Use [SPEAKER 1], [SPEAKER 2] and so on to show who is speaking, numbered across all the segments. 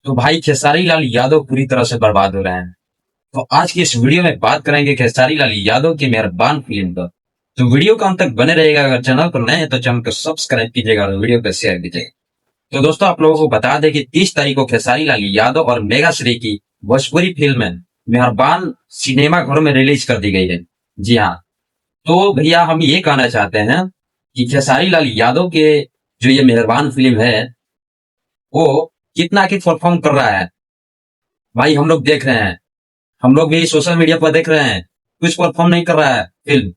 [SPEAKER 1] तो भाई खेसारी लाल यादव पूरी तरह से बर्बाद हो रहे हैं। तो आज की इस वीडियो में बात करेंगे खेसारी लाल यादव की मेहरबान फिल्म पर। तो वीडियो को अंत तक बने रहेगा। अगर चैनल पर नए हैं तो चैनल को सब्सक्राइब कीजिएगा और वीडियो को शेयर कीजिएगा। तो दोस्तों आप लोगों को बता दें कि 30 तारीख को खेसारी लाल यादव और मेगा श्री की भोजपुरी फिल्म मेहरबान सिनेमा घरों में रिलीज कर दी गई है। जी हाँ। तो भैया हम ये कहना चाहते हैं कि खेसारी लाल यादव के जो ये मेहरबान फिल्म है वो कितना की परफॉर्म कर रहा है। भाई हम लोग देख रहे हैं, हम लोग भी सोशल मीडिया पर देख रहे हैं, कुछ परफॉर्म नहीं कर रहा है फिल्म।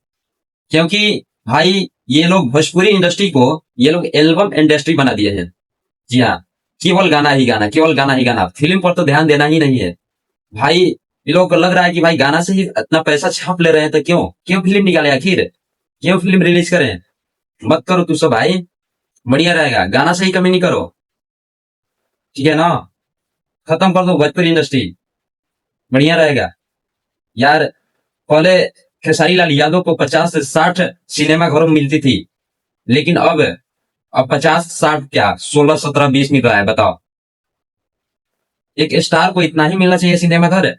[SPEAKER 1] क्योंकि भाई ये लोग भोजपुरी इंडस्ट्री को ये लोग एल्बम इंडस्ट्री बना दिए हैं। जी हाँ, केवल गाना ही गाना, केवल गाना ही गाना, फिल्म पर तो ध्यान देना ही नहीं है। भाई ये लोग को लग रहा है कि भाई गाना से ही इतना पैसा छाप ले रहे हैं तो क्यों क्यों फिल्म निकाले, आखिर क्यों फिल्म रिलीज करें। मत करो तू सब भाई, बढ़िया रहेगा, गाना से ही कमी नहीं करो, ठीक है ना। खत्म कर दो भोजपुरी इंडस्ट्री, बढ़िया रहेगा यार। पहले खेसारी लाल यादव को 50 से 60 सिनेमा घरों में मिलती थी, लेकिन अब 50-60 क्या 16-17-20 मिल रहा है, बताओ। एक स्टार को इतना ही मिलना चाहिए सिनेमा घर।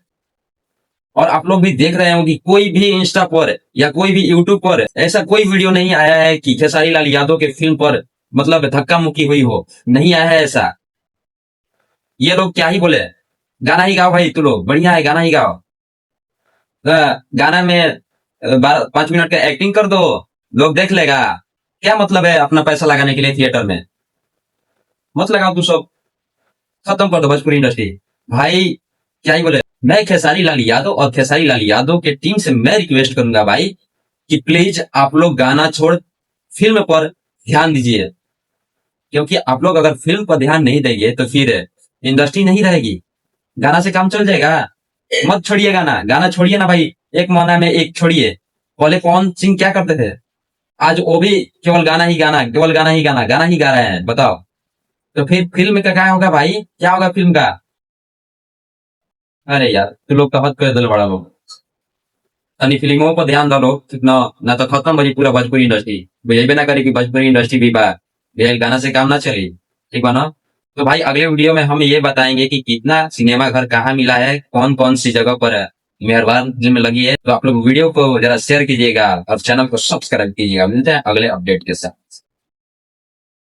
[SPEAKER 1] और आप लोग भी देख रहे होंगे कोई भी इंस्टा पर या कोई भी यूट्यूब पर ऐसा कोई वीडियो नहीं आया है कि खेसारी लाल यादव के फिल्म पर मतलब धक्का मुक्की हुई हो, नहीं आया है ऐसा। ये लोग क्या ही बोले, गाना ही गाओ भाई, तू लोग बढ़िया है, गाना ही गाओ। गाना में 5 मिनट का एक्टिंग कर दो, लोग देख लेगा। क्या मतलब है अपना पैसा लगाने के लिए थिएटर में, मत लगाओ तू सब, खत्म कर दो भोजपुरी इंडस्ट्री। भाई क्या ही बोले। मैं खेसारी लाल यादव और खेसारी लाल यादव के टीम से मैं रिक्वेस्ट करूंगा भाई कि प्लीज आप लोग गाना छोड़ फिल्म पर ध्यान दीजिए। क्योंकि आप लोग अगर फिल्म पर ध्यान नहीं देंगे तो फिर इंडस्ट्री नहीं रहेगी, गाना से काम चल जाएगा। मत छोड़िए गाना, गाना छोड़िए ना भाई, एक महीना में एक छोड़िए। पहले कौन सिंह क्या करते थे, आज वो भी केवल गाना ही गाना, केवल गाना ही गाना, गाना ही गा रहे हैं, बताओ। तो फिर फिल्म का क्या होगा भाई, क्या होगा फिल्म का। अरे यार तू लोग तो हद कर दिल बड़ा लोग, तनी फिल्मों पर ध्यान दो लोग, कितना ना तो खत्म बजी पूरा भोजपुरी इंडस्ट्री। बुझेबे ना करे कि भोजपुरी इंडस्ट्री भी बा, ये गाना से काम ना चली, ठीक बा ना। तो भाई अगले वीडियो में हम ये बताएंगे कि कितना सिनेमा घर कहाँ मिला है, कौन कौन सी जगह पर मेहरबान में लगी है। तो आप लोग वीडियो को जरा शेयर कीजिएगा और चैनल को सब्सक्राइब कीजिएगा। मिलते हैं अगले अपडेट के साथ।